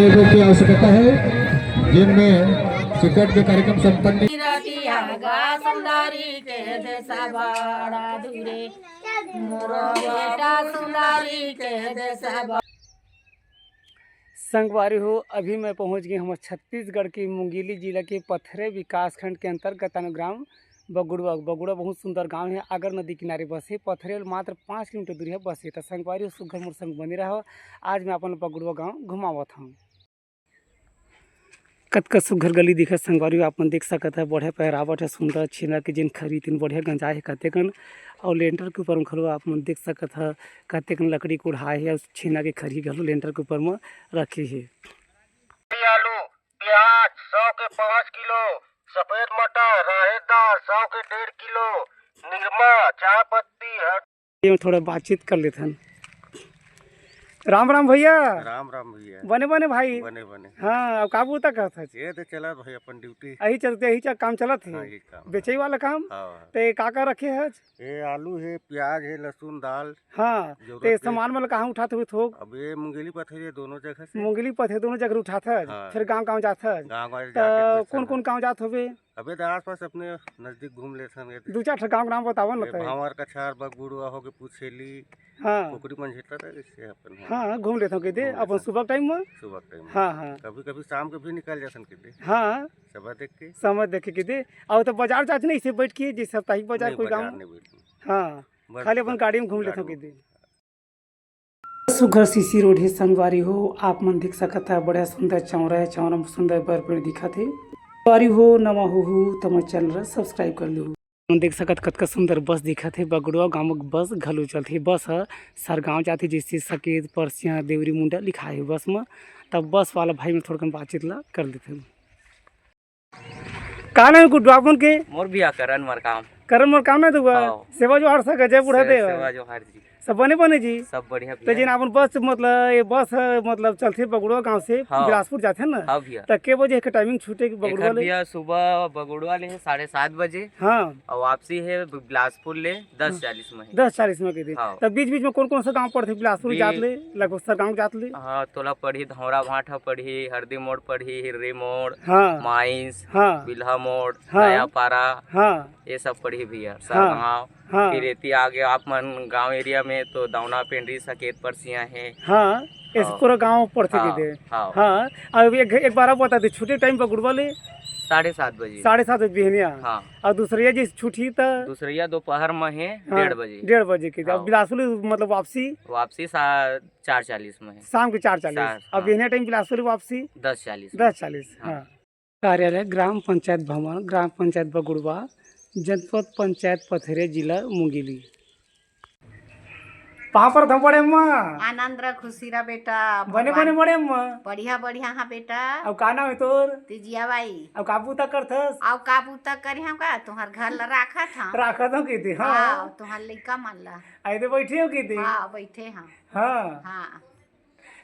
सहयोगों की आवश्यकता है, जिनमें टिकट के कार्यक्रम संपन्न संगवारी हो। अभी मैं पहुंच गई हूँ छत्तीसगढ़ के मुंगेली जिला के पथरे विकास खंड के अंतर्गत ग्राम बगुड़वा। बगुड़ा बहुत सुंदर गांव है, आगर नदी किनारे बसे। पथरेल मात्र 5 किलोमीटर दूरी है बसे। तो संगवारी सुघर मोर संग बनी रहो। आज मैं अपन बगुड़वा गाँव घुमावत हूँ। कतका सुघर गली दिखत संगवारी अपन देख सकत है। बढ़िया पहरावट है, सुंदर छेना के जिन खरी तीन बढ़िया गंजाए है कतेकन। और लेंटर के ऊपर में खलो आप देख सकत है कतेकन लकड़ी कुढ़ाए है। छेना के खरी घलो लेंटर के ऊपर में रखी है। आलू प्याज 100 के 5 किलो, सफेद मटर राहेर दाल 100 के 1.5 किलो, निरमा चाय पत्ती ये थोड़ा बातचीत कर लेते हैं। राम राम भैया। राम राम भैया। बने बने भाई। बने बने। हाँ अब काबू तक था ये तो चला भाई अपन ड्यूटी यही चलते यही काम चलत है। बेचे वाला काम। ते काका रखे है। ये आलू है, प्याज है, लहसुन दाल। हाँ ते सामान मतलब कहाँ उठाते हुए थोक? अब ये मुंगेली पथरी दोनों जगह से। मुंगेली पथे दोनों जगह उठाते है। फिर गाँव गाँव जाते है। तो कौन कौन गाँव जाते हुए? अबे तो आस पास अपने नजदीक घूम लेते हैं। 2-4 गाँव नाम बताओ ना। भावर कछार बगुड़वा हो के पूछेली। हाँ पोखरी मंझेता था इससे अपन। हाँ घूम लेते हो किते अपन सुबह टाइम में। सुबह टाइम। हाँ हाँ कभी कभी शाम को भी निकल जाते किते। हाँ समय देख के। समय देख के किते। और तो बाजार जाते नहीं इसे बैठ के जिस साप्ताहिक बाजार कोई गाँव। हाँ खाली अपन गाड़ी में घूम लेते हो किते। सुघर सीसी रोड है संगवारी हो। आप मन देख सकत है बढ़िया सुंदर चौरा है। चौरा में सुंदर बर पेड़ दिखत है। संगवारी हो नवा हो तो मैं चैनल सब्सक्राइब कर लो। देख सकत कतका सुंदर बस दिखत है। बगुड़वा गाँव बस घलो चलती बस है। सरगाँव जाती जिससे सकेत परसिया देवरी मुंडा लिखा है बस में। तब बस वाला भाई में थोड़ा बातचीत ला कर लेते हैं। का नाम गुड्डू अपन के? मोर बिया करन मर काम ना दुआ सेवा जो हर सके जय बुढ़ा दे सेवा जो हर जी सब बने जी सब बढ़िया तो जिन अपन बस मतलब ये बस मतलब चलते बगुड़वा गांव से बिलासपुर जाते हैं ना। हाँ भैया। तो के बजे के टाइमिंग छूटे की बगुड़वा ले? भैया सुबह बगुड़वा ले 7:30 बजे। हाँ और वापसी है बिलासपुर ले 10:40 में। 10:40 में के दिन। तो बीच बीच में कौन कौन सा गांव पड़ते? बिलासपुर जात ले लगभग सर गांव जात ले। हाँ तोला पढ़ी धौरा भाटा पढ़ी, हरदी मोड़ पढ़ी, हिर्री मोड़, हाँ माइंस, हाँ बिल्हा मोड़, हाँ नया पारा, हाँ ये सब पढ़ी भैया सरगाँव। फिर इतनी आगे आप मन गांव एरिया में तो दावना पेंड्री सकेत परसिया है। हाँ इस पूरा गांव पड़ते के दे। हाँ अब एक बार बता दे छुट्टी टाइम पकड़वा ले 7:30 बजे। 7:30 बजे बिहनिया। हाँ और दूसरिया जी छुट्टी तो दूसरिया दोपहर में है 1:30 बजे। 1:30 बजे की। अब बिलासपुर मतलब वापसी 4:40 में है। शाम के 4:40। अब बिहनिया टाइम बिलासपुर वापसी 10:40। हाँ कार्यालय ग्राम पंचायत भवन, ग्राम पंचायत बगुड़वा, जनपद पंचायत पथरे, जिला मुंगेली। पापड़ था बड़े अम्मा। आनंद रा खुशी रा बेटा। बने बड़े अम्मा। बढ़िया बढ़िया हाँ बेटा। अब का नाम है तोर? तिजिया बाई। अब काबू तक करथस? अब काबू तक करी हम का तुम्हार घर ला राखा था। राखा तो की थी। हाँ तुम्हार लइका मान ला। आई तो बैठी हो की थी। हाँ बैठे हाँ। हाँ हाँ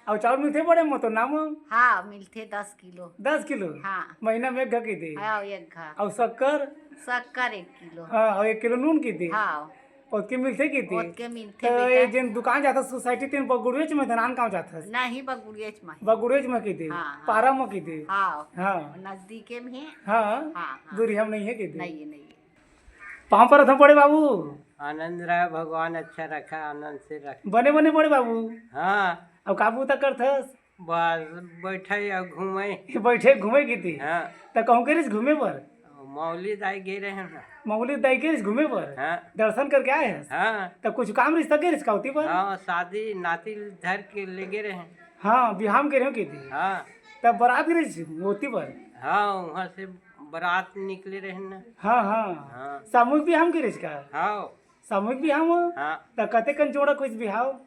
और चावल मिलते बड़े अम्मा तो नाम? हाँ मिलते 10 किलो। 10 किलो? हाँ महीना में की थी। हाँ एक घा। और शक्कर? शक्कर 1 किलो। हाँ और 1 किलो नून की थी। हाँ उसके मिलते की थी। उसके मिलते तो ये बेटा। जिन दुकान जाता सोसाइटी तीन बगुड़वेच में धनान गाँव जाता? नहीं बगुड़ियच में। बगुड़वेच में की थी। हाँ, पारा में की थी। हाँ हाँ नजदीके में है। हाँ हाँ दूरी हम नहीं है की थी। नहीं नहीं। पाँव पर था बड़े बाबू। आनंद रहा भगवान अच्छा रखा, आनंद से रखा। बने बड़े बाबू। हाँ अब काबू तक करथस? बस बैठे और घूमे। बैठे घूमे की थी। हाँ तो कहूँ के घूमे पर मौली दाई गए रहे ना। मौली दाई के घूमे पर हाँ दर्शन करके आए हैं। हाँ तो कुछ काम रिश्ता के रिश्कावती पर? हाँ शादी नाती धर के ले गए रहे। हाँ बिहाम के रहो की थी। हाँ तब बारात गिरी मोती पर? हाँ वहाँ से बारात निकले रहे ना। हाँ हाँ हाँ सामूहिक बिहाम के रिश्का? हाँ सामूहिक बिहाम। हाँ तो कते कन जोड़ा खुश बिहाव?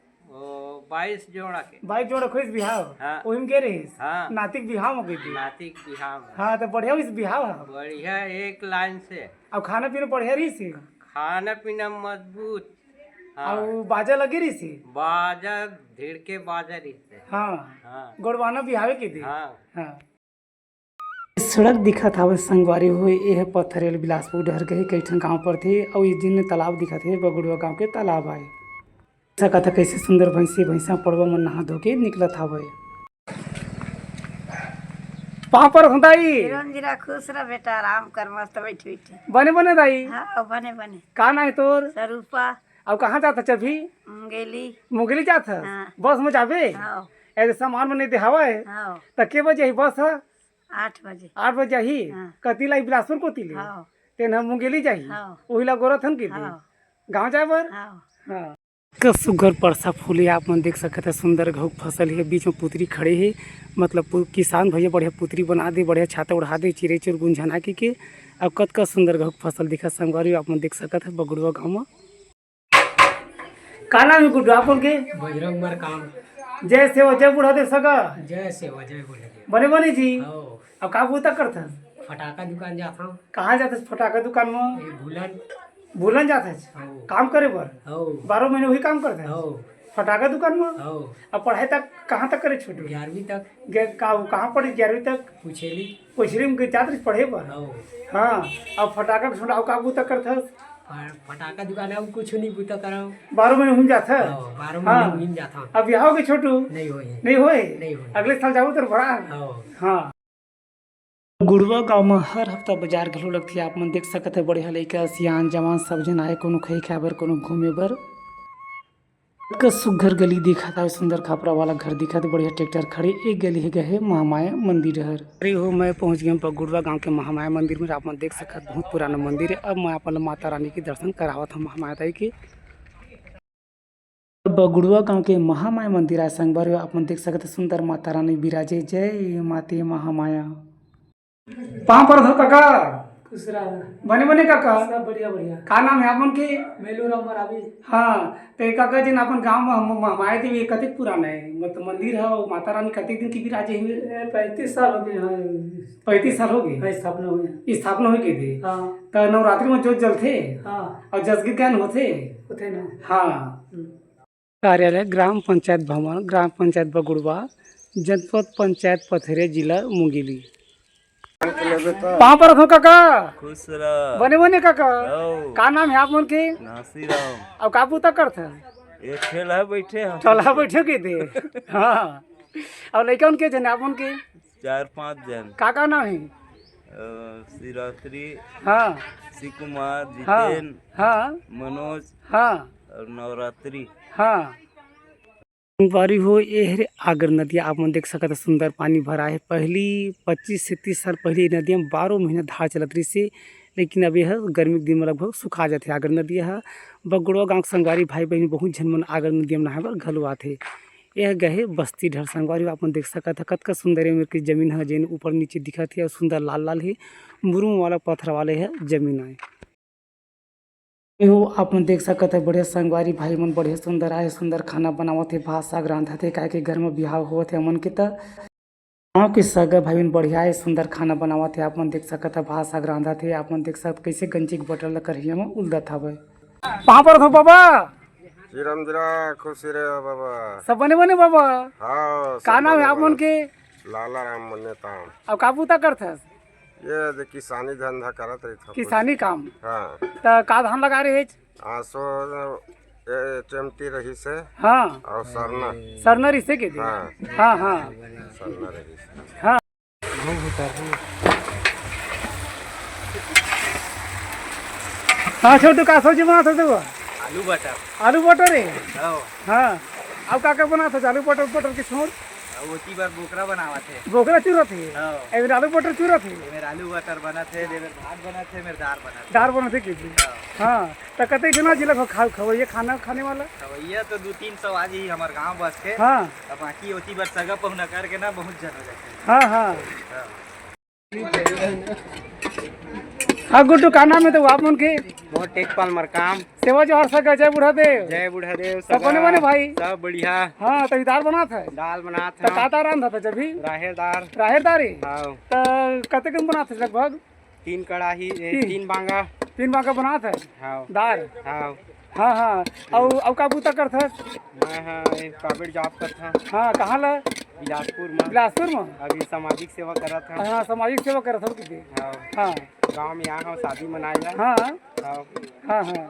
22 जोड़ा के। 22 जोड़ा खुश बिहाव। हाँ ओहिम के रहीस? हाँ नातिक बिहाव हो गई थी। नातिक बिहाव में। हाँ तो बढ़िया इस बिहाव है। बढ़िया एक लाइन से। अब खाना पीना बढ़िया रही सी? खाना पीना मजबूत। हाँ और बाजा लगी रही सी? बाजा धीड़ के बाजा रही से। हाँ हाँ गोड़वाना बिहावे की थी। हाँ हाँ सड़क दिखा था संगवारी हुए यह पत्थरेल बिलासपुर डहर के कई ठन गाँव पर थे। और इस दिन तालाब दिखा थे बगुड़वा गाँव के तालाब आए सका था कैसे सुंदर भैंसा पड़वा में नहा धो के निकला था भाई। पाँव पर रखो दाई। जरा खुश रह बेटा, आराम कर मस्त बैठ बैठ। बने बने दाई। हाँ बने बने। का ना है तोर? स्वरूपा। अब कहाँ जाता चभी? गेली। मुगली जाता? हाँ। बस में जाबे? हाँ ऐसे सामान में नहीं दे हवा है। हाँ। तो के बजे ही बस है? 8 बजे। 8 बजे ही। हाँ। कती लाई बिलासपुर को तिले? हाँ तेन हम मुंगेली जाही। हाँ। वही ला गोरथ हन की दे। हाँ गाँव जाए बर? हाँ। हाँ। का सुगर परसा फूले आप मन देख सकते हैं। सुंदर घऊ फसल है, बीच में पुतरी खड़े है। मतलब किसान भैया बढ़िया पुतरी बना दे, बढ़िया छाता उड़ा दे, चिरे चुर गुंझना के अब कत का सुंदर घऊ फसल दिखा संगवारी आप मन देख सकते हैं बगुड़वा गाँव में। का नाम है गुड्डू आप के? बजरंग मर काम। जय सेवा जय बुढ़ा दे सगा। जय सेवा जय बोले। बने बने जी। हो अब का बूता करता? फटाका दुकान जाता हूँ। कहाँ जाते फटाका दुकान में? ये भूलन। भूलन जाते हो काम करे बर? हो 12 महीने वही काम करते हैं हो फटाका दुकान में। हो अब पढ़ाई तक कहाँ तक करे छोटू? 11वीं तक। कहाँ पढ़ी 11वीं तक? पूछेली। पोछरी में जाते पढ़े पर। हो हाँ अब फटाका छोड़ा अब का बूता करता? फटाका दुकान है, कुछ नहीं बूता कराऊँ। 12 महीने घूम जाता है। 12 हाँ। महीने घूम जाता हूँ। अब यहाँ के छोटू नहीं होए। नहीं होए? नहीं होए। अगले साल जाओ तो बड़ा। हो हाँ। गुड़वा गाँव में हर हफ्ता बाजार घलो लगती है। आप मन देख सकते हैं बढ़िया लड़का सियान जवान सब जन आए, कोनो खाई खाए बर, कोनो घूमे बर। का सुघर गली दिखा था, सुंदर खापरा वाला घर दिखा था, बढ़िया ट्रैक्टर खड़े। एक गली है गए महामाया मंदिर हर। अरे हो मैं पहुंच गया गुड़वा गांव के महामाया मंदिर में। आप मन देख सकते हैं बहुत पुराना मंदिर है। अब मैं अपन माता रानी के दर्शन करावा था महामाया ताई के। बगुड़वा गांव के महामाया मंदिर आए संगवारी आप मन देख सकते हैं सुंदर माता रानी विराजे। जय माते महामाया। पाँव पर धो काका। बने बने काका। सब बढ़िया बढ़िया। का नाम है आपन के? मेलू नंबर अभी। हाँ तो काका जी अपन गाँव में महामाया देवी कतेक पुराना है? मतलब मंदिर है और माता रानी कतेक दिन की विराजे हुए? 35 साल हो गए। 35 साल हो गए स्थापना हुई। स्थापना हो गई थी। हाँ तो नवरात्रि में जोत जलते हाँ और जसगीत गायन होते। होते ना। हाँ। कार्यालय ग्राम पंचायत भवन, ग्राम पंचायत बगुड़वा, जनपद पंचायत पथरे, जिला मुंगेली। पाँव पर रखो काका। खुश रह। बने बने काका। हो का नाम है आप मन के? नासीराम। अब का बूता करता? एक ठेला बैठे हम। चला बैठे के थे। हाँ और लड़का उनके जन आप उनके 4-5 जन। का नाम है? शिवरात्रि, हाँ शिव कुमार, हाँ जितेन, हाँ मनोज हाँ और नवरात्रि। हाँ। बारी हो ये है आगर नदियाँ आप मन देख सकते हैं सुंदर पानी भरा है। पहली 25 से 30 साल पहले नदियाँ 12 महीने धार चलत रही से, लेकिन अब यह गर्मी के दिन में लगभग सुखा जाते आगर नदियाँ है। बगुड़वा गाँव संगवारी भाई बहन बहुत झन मन आगर नदियाँ में नहाए बर घलो आथे। यह गए बस्ती ढर संगवारी आप मन देख सकते हैं कतका सुंदर है की जमीन है, जैन ऊपर नीचे दिखत है और सुंदर लाल लाल है मुरुम वाला पत्थर वाले है जमीन है। हो आप मन देख सकते हैं बढ़िया संगवारी भाई मन बढ़िया सुंदर आए, सुंदर खाना बनावत है, भात साग रांधत है। काहे के घर में बिहाव होत है मन के त गाँव के सगा भाई मन बढ़िया है, सुंदर खाना बनावत है। आप मन देख सकते हैं भात साग रांधत है। आप मन देख सकते कैसे गंजी के बटल करहिया में उलदत हवे। पाँव पर रखो बाबा। जिरम जरा खुशी रहे बाबा। सब बने बने बाबा। हाँ का नाम है आप मन के? लाला राम मन्ने ताम। अब का बूता करथस? ये जो किसानी धंधा करत रही था। किसानी काम। हाँ तो का धान लगा रहे? आसो चमती रही से। हाँ और सरना। सरना रिसे के दे। हाँ हाँ हाँ सरना रही से। हाँ। हाँ छोटू का सब्जी बना था देखो? आलू बटर। आलू बटर है। हो हाँ अब का बना था? आलू बटर बटर के छोड़ ओती बार बोकरा बनावा थे। बोकरा चूरा थे। हो एबर आलू बटर चूरा थे। मेरे आलू बटर बना थे, मेरे भात बना थे, मेरे दाल बना थे। दार बना थे की थी। हाँ तो कते जना जिला खवैया खाना खाने वाला? खवैया तो 200-300 आज ही हमारे गांव बस के। हाँ अब बाकी ओती बार सगा पहुना करके ना बहुत जन हो जाते हाँ हाँ हैं। हाँ गुड्डू का नाम है तो आप मन के? बहुत टेकपाल मर काम। सेवा जोहर सगा जय बुढ़ा देव। जय बूढ़ा देव। सब बने बने भाई। सब बढ़िया। हाँ तो दाल बना था? दाल बना तो था। काता रांधा था जब भी? राहेदार। राहेदारी। हाँ तो कते कम बना था लगभग? 3 कड़ाही 3 बांगा। 3 बार का बना था हाँ दाल। हाँ हाँ हाँ और का बूता करता? मैं हाँ प्राइवेट जॉब करता। हाँ कहाँ ला? बिलासपुर में। बिलासपुर में। अभी सामाजिक सेवा करा था। हाँ सामाजिक सेवा करत हो किती? हाँ हाँ गाँव में यहाँ शादी मनाया। हाँ हाँ हाँ हाँ।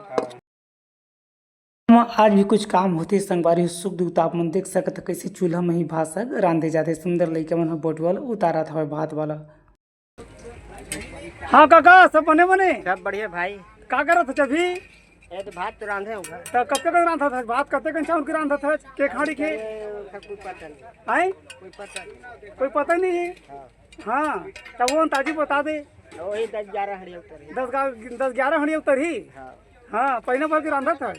हाँ आज भी कुछ काम होते संगवारी सुख दुख आप मन देख सकत कैसे चूल्हा में ही भाषक रांधे जाते सुंदर लइका मन बोटवल उतारा था भात वाला। हाँ काका सब बने बने सब बढ़िया भाई। का करत था अभी? ये तो भात तो रांधे होगा। तो कब तक रांधा था भात कब तक चावल की रांधा था के खाड़ी के कोई पता नहीं। आए कोई पता नहीं। कोई पता नहीं है। हाँ तब वो ताजी बता दे। वही 10-11 हड़िया उतर। 10-11 हड़िया उतर ही। हाँ पहले भर के रांधा था।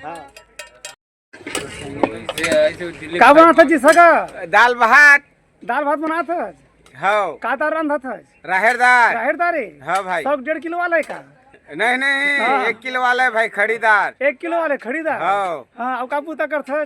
का बना था जिसका दाल भात दाल भात बना था? हाँ का दाल रांधा था? राहेर दाल। राहेर दारे? हाँ भाई। सब 1.5 किलो वाला है का? नहीं नहीं हाँ। 1 किलो वाला है भाई खरीदार। 1 किलो वाले खरीदा? हाँ। हाँ अब का पूता कर था?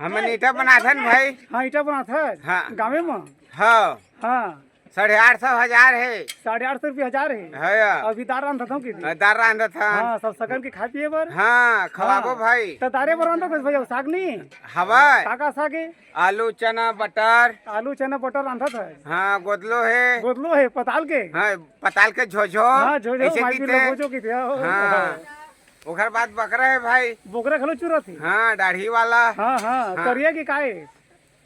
हमने ईटा बना था ना भाई। हाँ ईटा बना था? हाँ। गाँव में? हाँ हाँ 850,000 है। 850 रुपये 1000 है। हाँ अभी दाल रांधा था कि? दाल रांधा था। हाँ सब सकन के खा पिए बर? हाँ खवाबो भाई। तो दारे बर रांधा था भैया साग नहीं? हवा का साग है? आलू चना बटर। आलू चना बटर रांधा था? हाँ गोदलो है। गोदलो है पताल के? हाँ पताल के झोझो। हाँ झोझो ऐसे माई की भी थे। लोग जो की थे। हाँ ओकर बाद बकरा है भाई। बोकरा खलो चूरा थी? हाँ दाढ़ी वाला। हाँ हाँ करिए कि काहे?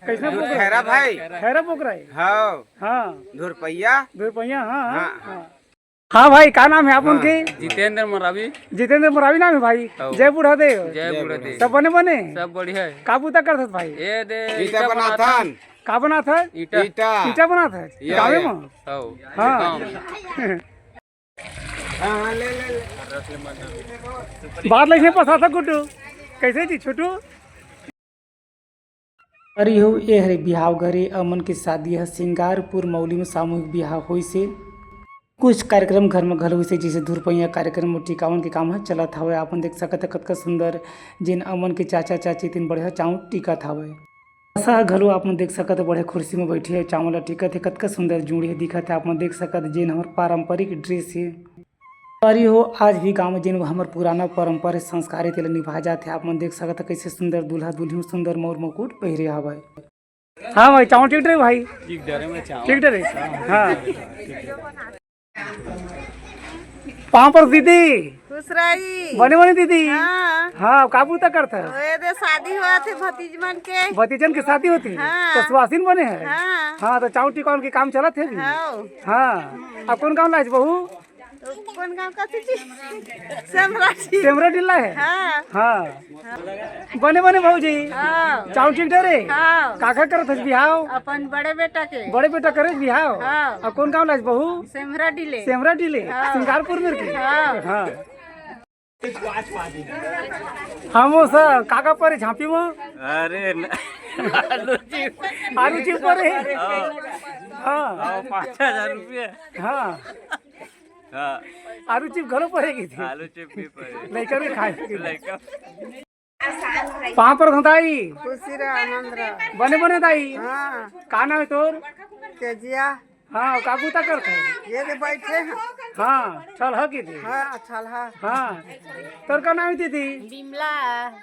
कैसे बोकरा? खैरा भाई। खैरा बोकरा है? हाँ हाँ धुरपैया। रुपया। हाँ हाँ। हाँ हाँ भाई का नाम है आप उनके? जितेंद्र मरावी। जितेंद्र मरावी नाम है भाई। जय बुढ़ा देव। जय बुढ़ादेव। सब बने बने? सब बढ़िया है। का पूता करत भाई? ये दे ईटा बना था। का बना था? ईटा। ईटा बना था गाँव में? हाँ हाँ ले ले ले। बात लिखने पसा था गुड्डू कैसे जी छोटू? अरे हो ये हरे बिहाव घरे अमन की शादी है सिंगारपुर मौली में सामूहिक बिहाव हुई से कुछ कार्यक्रम घर में घल हुई से जैसे धुरपैया कार्यक्रम में टिकावन के काम है चलत हवे। आपन देख सकत कतका सुंदर जिन अमन के चाचा चाची तीन बढ़िया चाँव टिकत हवे। ऐसा घलो आप देख सकत बड़े कुर्सी में बैठी है चावल टिकत है कतका सुंदर जुड़ी है दिखत है। आप देख सकत जिन हमार पारंपरिक ड्रेस है अरे हो आज भी गाँव में जिन हमार पुराना परंपरा संस्कार तेल निभा जाते आप देख सकत कैसे सुंदर दूल्हा दुल्हन सुंदर मोर मुकुट पहरे हवा। हाँ भाई चावल ठीक डरे भाई ठीक डरे। हाँ पाँव पर दीदी खुश रही। बने बने दीदी। हाँ हाँ काबू तक करता है? ओए दे शादी हुआ थे भतीजमन के। भतीजन की शादी होती है हाँ। तो सुहासिन बने हैं। हाँ हाँ तो चावल टिकाउन के काम चला थे। हाँ हाँ अब कौन काम लाज बहू? तो कौन गाँव का थी? सेमराटी। कैमरा डिल्ला है। हाँ हाँ बने बने भाजी हाँ चावल ठीक डरे हाँ काका करत है बिहाव? अपन बड़े बेटा के। बड़े बेटा करे बिहाव? हाँ। अब कौन काम लाज बहू? सेमरा डिले। सेमरा डिले हाँ। सिंगारपुर में की? हाँ। हाँ हम वो सर काका पर झांपी में अरे आलू चिप पर है। हाँ 5,000 रुपये। हाँ हाँ आलू चिप घरों पड़ेगी थी आलू चिप भी पड़े। नहीं कर खाए लड़का पाँव पर धोताई खुशी रहा आनंद रहा। बने बने दाई हाँ का नाम है तोर? केजिया। हाँ काबू तक करते है? ये दे बैठे हैं। हाँ चल हो की थी। हाँ अच्छा रहा। हाँ तोर का नाम है दीदी? बिमला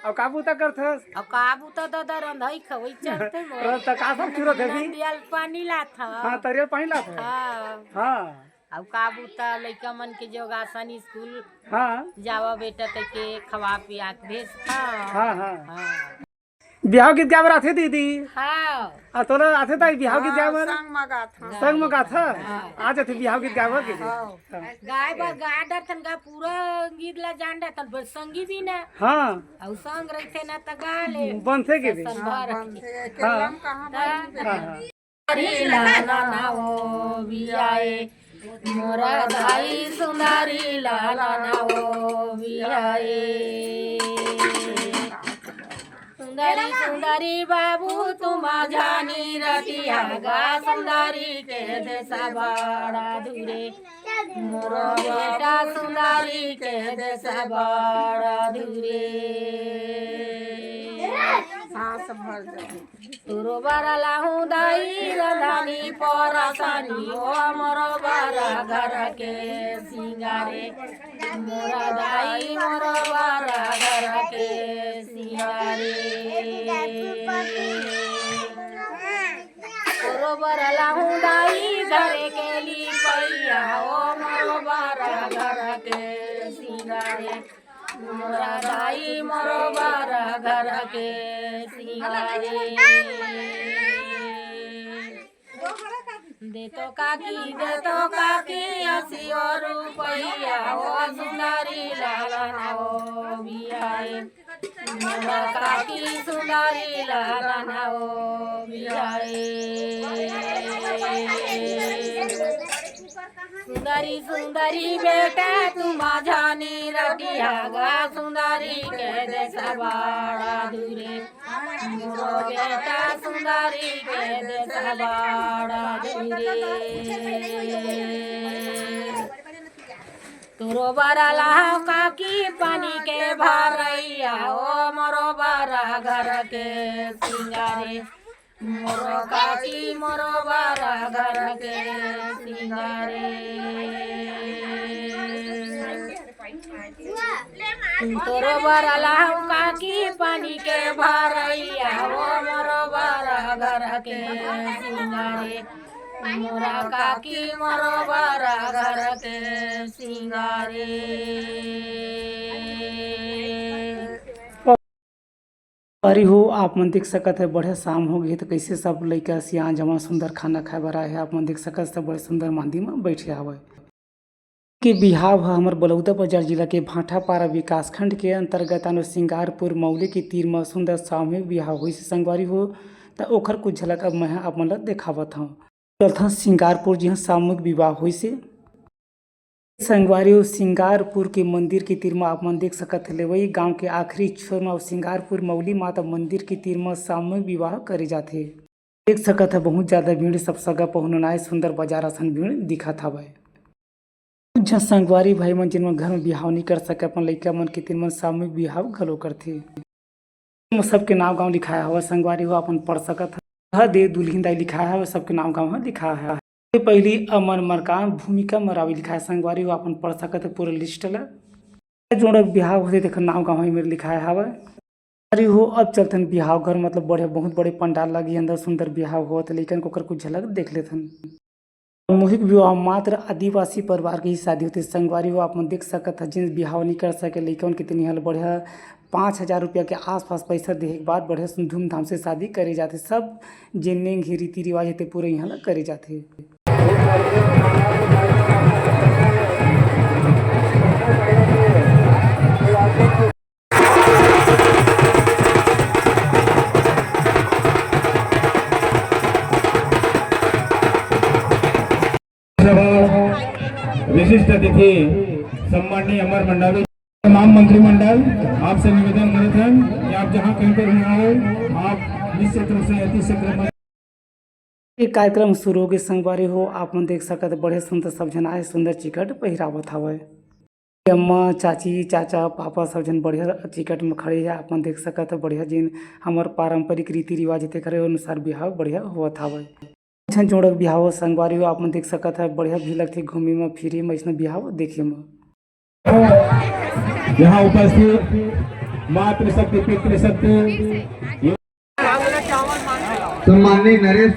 अब काबू तक करते अब काबू तो दादा रंधाई खवई चलते मोर तो का सब चुरा थे भी? दियल पानी लात हाँ तरियल पानी लाते हैं। हाँ हाँ अब काबू तो लइका मन के जोगासन स्कूल हाँ जावा बेटा तक के खवा पिया के भेज हाँ हाँ हाँ बिहाव गीत गावर आथे दीदी? हाँ तोरा आथे ताई बिहाव गीत गावर? संग मगा था। संग में गाथा आज आथे बिहाव गीत गावर के? गाय बा गा डरतन गा पूरा गीत ला जान डरतन बस संगी भी ना हाँ और संग रहते ना त गा ले बनथे के भी? संभार केलम कहाँ बैठी हाँ हाँ हरी लाला ना हो बियाए मोरा धाई सुंदरी लाला ना हो बियाए सुंदरी सुंदरी बाबू तुम जानी रतिया गा सुंदरी के देसा बड़ा दूरे मोरा बेटा सुंदरी के देसा बड़ा दूरे सांस भर जाए। तुरो बारा लाहू दाई रंधानी परासानी ओ मोरो बारा घर के सिंगारे मोरा दाई मोरो बारा घर के सिंगारे तुरो बारा लाहू दाई घरे के ली पैया ओ मोरो बारा घर के सिंगारे मोरा दाई मोरो बारा घर के सिंगारे दे तो काकी 80 रुपया ओ सुंदरी लालना ओ बियाए मोरा काकी सुंदरी लालना ओ बियाए सुंदरी सुंदरी बेटा तू माझानी रटिया गा सुंदरी के देसा बाड़ा दूरे मोरो बेटा सुंदरी के देसा बाड़ा दूरे तोरो बरा लाओ काकी पानी के भरैया ओ मोरो बरा घर के सिंगारे मोरो काकी मोरो बरा घर के सिंगारे तोरो बरा लाओ काकी पानी के भरैया ओ मोरो बरा घर के सिंगारे मोरा काकी मोरो बरा घर के सिंगारे अरे हो आप मन देख सकत है बढ़िया शाम हो गई तो कैसे सब लड़का सियान जमा सुंदर खाना खाए बर आए है। आप मन देख सकत है बड़े सुंदर मंदिर में बैठे हवे के बिहाव है हमार बलौदाबाजार जिला के भाटापारा विकास खंड के अंतर्गत आनो सिंगारपुर मौली के तीर में सुंदर सामूहिक बिहाव हुई से संगवारी हो तो ओखर कुछ झलक अब मैं आप मन ला देखावत हूँ। चलता सिंगारपुर जी सामूहिक विवाह हुई से संगवारी सिंगारपुर के मंदिर के तीर में आप मन देख सकत है वही गांव के आखिरी छोर में सिंगारपुर मौली माता मंदिर के तीर में सामूहिक विवाह करे जाते देख सकत है बहुत ज्यादा भीड़ सब सगा पहुननाए सुंदर बाजार असन भीड़ दिखत हवे। कुछ संगवारी भाई मन जिन घर में बिहाव नहीं कर सके अपन लड़का मन के तीर मन सामूहिक बिहाव घलो करथे सबके नाम गाँव लिखाया हुआ संगवारी हो अपन पढ़ सकत है दे दुल्हिन दाई लिखाया है सबके नाम गाँव लिखा है पहली अमन मरकान भूमिका मरावी लिखा है संगवारी हो अपन पढ़ सकत है पूरा लिस्ट ला जोड़ बिहाव होते देख नाम गाँव मेरे लिखाया हवा अरे हो अब चलते बिहाव घर मतलब बड़े बहुत बड़े पंडाल लगी अंदर सुंदर बिहाव हो तो लेकिन को कुछ झलक देख लेते सामूहिक विवाह मात्र आदिवासी परिवार की ही शादी होती है संगवारी हो आप देख सकत है जिन बिहाव नहीं कर सके लेकिन कितनी हल बढ़िया 5,000 रुपया के आसपास पैसा दे के बाद बढ़िया धूमधाम से शादी करे जाते सब जिन्ने ही रीति रिवाज होते पूरे यहाँ करे जाते। विशिष्ट अतिथि सम्माननीय अमर मंडावी तमाम मंत्रिमंडल आपसे निवेदन करते हैं कि आप जहां कहीं पर हो आप निश्चित रूप से अति शीघ्र ये कार्यक्रम शुरू हो गए संगवारी हो आप मन देख सकते बड़े सुंदर सब जन आए सुंदर चिकट पहिरावत हवे अम्मा चाची चाचा पापा सब जन बढ़िया चिकट में खड़े है आप मन देख सकते बढ़िया जिन हमार पारंपरिक रीति रिवाज ते करे अनुसार बिहाव बढ़िया होत हवे अच्छा जोड़क बिहाव संगवारी हो आप मन देख सकते बढ़िया भी लगते घूमे में फिरे में ऐसा बिहाव देखे में यहाँ उपस्थित मातृशक्ति पितृशक्ति सम्माननीय नरेश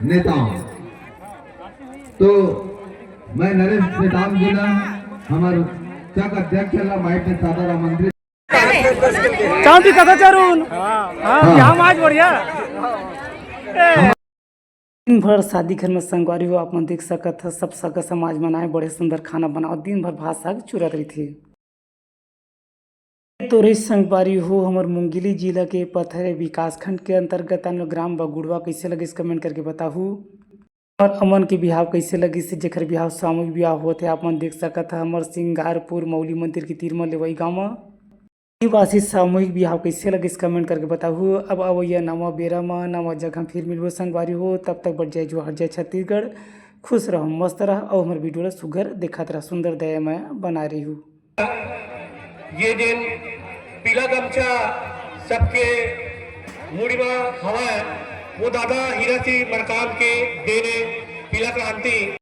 नेताम तो मैं नरेश नेताम जी ना हमारे चक अध्यक्ष माइट ने सादर आमंत्रित चांदी कथा चरून यहाँ आज बढ़िया दिन भर शादी घर में संगवारी हो आप मन देख सकत है सब सगा समाज मनाए बड़े सुंदर खाना बनाओ दिन भर भात साग चुरत रही थी तो रही संगवारी हो हमारे मुंगेली जिला के पथरे विकास खंड के अंतर्गत ग्राम बगुड़वा कैसे लगे इस कमेंट करके बताहू और अमन के बिहाव कैसे लगी से जेकर बिहाव सामूहिक बिहाव होते आप मन देख सकत है हमारे सिंगारपुर मौली मंदिर के तीर में लेवई गाँव में आदिवासी सामूहिक बिहाव कैसे लगे इस कमेंट करके बताहू अब अवैया नवा बेरा में नवा जगह फिर मिलबो संगवारी हो तब तक बढ़ जाए जो हर जाए छत्तीसगढ़ खुश रहो मस्त रह और हमारे वीडियो सुगर देखत रह सुंदर दयामय बना रही हूँ। ये दिन पीला गमछा सबके मुड़ी में हवा है वो दादा हीरा सिंह मरकाम के देने पीला क्रांति